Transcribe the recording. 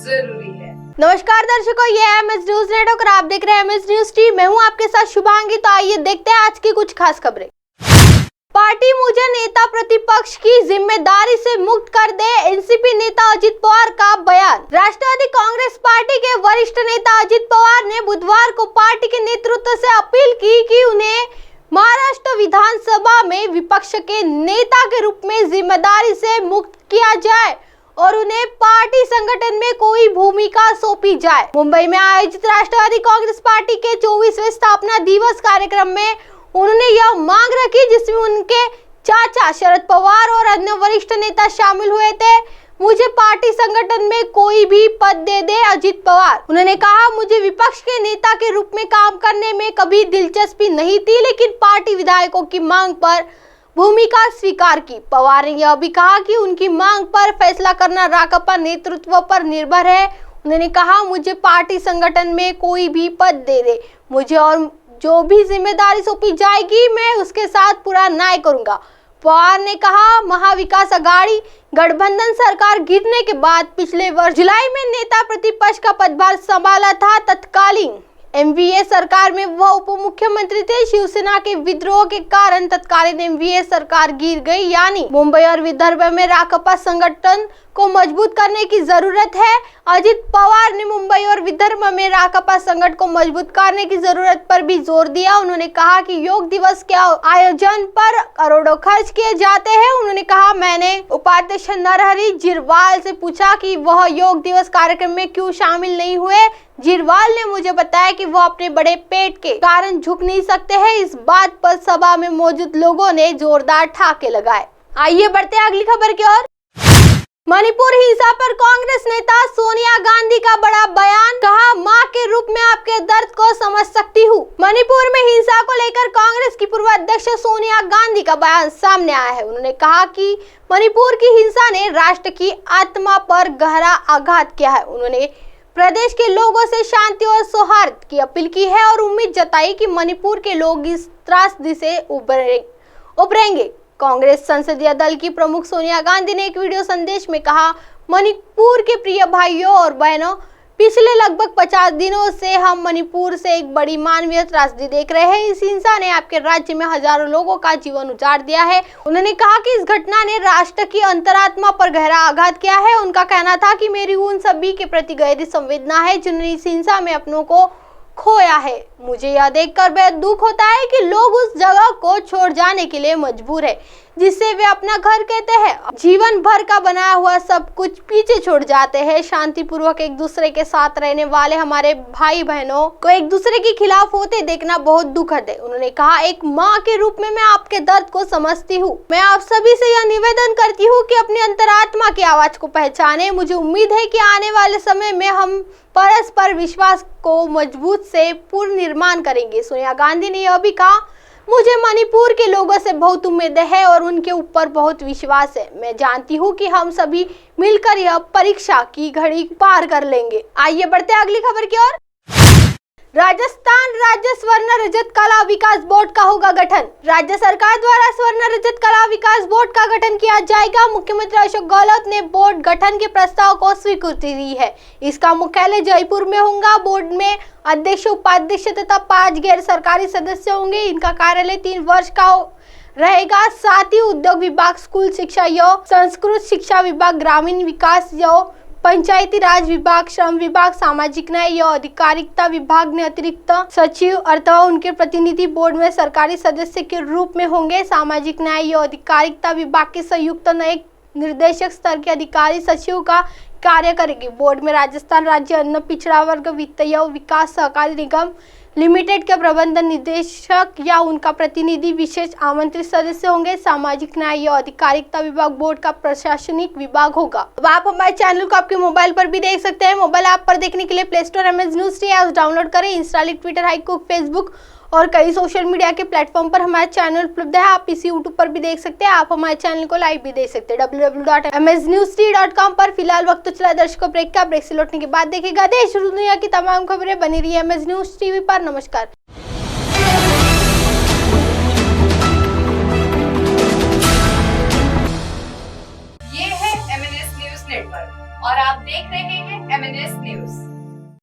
जरूरी है। नमस्कार दर्शकों, ये है एमएस न्यूज नेटवर्क और आप देख रहे हैं एमएस न्यूज टीवी। मैं हूं आपके साथ शुभांगी। तो आइए देखते हैं आज की कुछ खास खबरें। पार्टी मुझे नेता प्रतिपक्ष की जिम्मेदारी से मुक्त कर दे, एनसीपी नेता अजित पवार का बयान। राष्ट्रवादी कांग्रेस पार्टी के वरिष्ठ नेता अजित पवार ने बुधवार को पार्टी के नेतृत्व से अपील की कि उन्हें महाराष्ट्र विधानसभा में विपक्ष के नेता के रूप में जिम्मेदारी से मुक्त किया जाए और उन्हें पार्टी संगठन में कोई भूमिका सौंपी जाए। मुंबई में आयोजित राष्ट्रवादी कांग्रेस पार्टी के 24वें स्थापना दिवस कार्यक्रम में उन्होंने यह मांग रखी, जिसमें उनके चाचा शरद पवार और अन्य वरिष्ठ नेता शामिल हुए थे। मुझे पार्टी संगठन में कोई भी पद दे दे, अजित पवार। उन्होंने कहा, मुझे विपक्ष के नेता के रूप में काम करने में कभी दिलचस्पी नहीं थी, लेकिन पार्टी विधायकों की मांग पर भूमिका स्वीकार की। पवार ने यह भी कहा कि उनकी मांग पर फैसला करना राकांपा नेतृत्व पर निर्भर है। उन्होंने कहा, मुझे पार्टी संगठन में कोई भी पद दे दे, मुझे और जो भी जिम्मेदारी सौंपी जाएगी मैं उसके साथ पूरा न्याय करूंगा। पवार ने कहा, महाविकास अघाड़ी गठबंधन सरकार गिरने के बाद पिछले वर्ष जुलाई में नेता प्रतिपक्ष का पदभार संभाला था। तत्कालीन एमवीए सरकार में वह उप मुख्यमंत्री थे। शिवसेना के विद्रोह के कारण तत्कालीन एमवीए सरकार गिर गई। यानी मुंबई और विदर्भ में राकांपा संगठन को मजबूत करने की जरूरत है। अजित पवार ने मुंबई और विदर्भ में राकांपा संगठन को मजबूत करने की जरूरत पर भी जोर दिया। उन्होंने कहा कि योग दिवस के आयोजन पर करोड़ों खर्च किए जाते हैं। उन्होंने कहा, मैंने उपाध्यक्ष नरहरि झिरवाल से पूछा कि वह योग दिवस कार्यक्रम में क्यों शामिल नहीं हुए। झिरवाल ने मुझे बताया कि वह अपने बड़े पेट के कारण झुक नहीं सकते हैं। इस बात पर सभा में मौजूद लोगों ने जोरदार ठाके लगाए। आइए बढ़ते हैं अगली खबर की ओर। मणिपुर हिंसा पर कांग्रेस नेता सोनिया गांधी का बड़ा बयान। कहा, मां के रूप में आपके दर्द को समझ सकती हूँ। मणिपुर में हिंसा को लेकर कांग्रेस की पूर्व अध्यक्ष सोनिया गांधी का बयान सामने आया है। उन्होंने कहा कि मणिपुर की हिंसा ने राष्ट्र की आत्मा पर गहरा आघात किया है। उन्होंने प्रदेश के लोगों से शांति और सौहार्द की अपील की है और उम्मीद जताई कि मणिपुर के लोग इस त्रासदी से उबरेंगे। कांग्रेस संसदीय दल की प्रमुख सोनिया गांधी ने एक वीडियो संदेश में कहा, मणिपुर के प्रिय भाइयों और बहनों, पिछले लगभग 50 दिनों से हम मणिपुर से एक बड़ी मानवीय त्रासदी देख रहे हैं। इस हिंसा ने आपके राज्य में हजारों लोगों का जीवन उजाड़ दिया है। उन्होंने कहा कि इस घटना ने राष्ट्र की अंतरात्मा पर गहरा आघात किया है। उनका कहना था कि मेरी उन सभी के प्रति गहरी संवेदना है जिन्होंने इस हिंसा में अपनों को खोया है। मुझे यह देखकर बेहद दुख होता है कि लोग उस जगह को छोड़ जाने के लिए मजबूर है जिसे वे अपना घर कहते हैं। जीवन भर का बनाया हुआ सब कुछ पीछे छोड़ जाते हैं। शांतिपूर्वक एक दूसरे के साथ रहने वाले हमारे भाई बहनों को एक दूसरे के खिलाफ होते देखना बहुत दुखद है। उन्होंने कहा, एक माँ के रूप में मैं आपके दर्द को समझती हूँ। मैं आप सभी से यह निवेदन करती हूँ कि अपनी अंतरात्मा की आवाज को पहचाने। मुझे उम्मीद है कि आने वाले समय में हम परस्पर विश्वास को मजबूत से पुनर्निर्माण करेंगे। सोनिया गांधी ने यह भी कहा, मुझे मणिपुर के लोगों से बहुत उम्मीद है और उनके ऊपर बहुत विश्वास है। मैं जानती हूँ कि हम सभी मिलकर यह परीक्षा की घड़ी पार कर लेंगे। आइए बढ़ते हैं अगली खबर की ओर। राजस्थान राज्य स्वर्ण रजत कला विकास बोर्ड का होगा गठन। राज्य सरकार द्वारा स्वर्ण रजत कला विकास बोर्ड का गठन किया जाएगा। मुख्यमंत्री अशोक गहलोत ने बोर्ड गठन के प्रस्ताव को स्वीकृति दी है। इसका मुख्यालय जयपुर में होगा। बोर्ड में अध्यक्ष, उपाध्यक्ष तथा 5 गैर सरकारी सदस्य होंगे। इनका कार्यालय 3 वर्ष का रहेगा। साथ ही उद्योग विभाग, स्कूल शिक्षा संस्कृत शिक्षा विभाग, ग्रामीण विकास पंचायती राज विभाग, श्रम विभाग, सामाजिक न्याय या अधिकारिता विभाग ने अतिरिक्त सचिव अथवा उनके प्रतिनिधि बोर्ड में सरकारी सदस्य के रूप में होंगे। सामाजिक न्याय या अधिकारिता विभाग के संयुक्त नए निर्देशक स्तर के अधिकारी सचिव का कार्य करेगी। बोर्ड में राजस्थान राज्य अन्न पिछड़ा वर्ग वित्त विकास सहकारी निगम लिमिटेड के प्रबंधन निदेशक या उनका प्रतिनिधि विशेष आमंत्रित सदस्य होंगे। सामाजिक न्याय या अधिकारिता विभाग बोर्ड का प्रशासनिक विभाग होगा। अब आप हमारे चैनल को आपके मोबाइल पर भी देख सकते हैं। मोबाइल ऐप पर देखने के लिए play store MS news TV app download करें। इंस्टा, ट्विटर, हाईकुक, फेसबुक और कई सोशल मीडिया के प्लेटफॉर्म पर हमारा चैनल उपलब्ध है। आप इसी यूट्यूब पर भी देख सकते हैं। आप हमारे चैनल को लाइव भी देख सकते हैं www.msnewstv.com पर। फिलहाल वक्त तो चला दर्शकों ब्रेक का। ब्रेक से लौटने के बाद देखेगा देश और दुनिया की तमाम खबरें। बनी रही एमएस न्यूज टीवी पर। नमस्कार। ये है एमएनएस न्यूज नेटवर्क। और आप देख रहे हैं MNS न्यूज।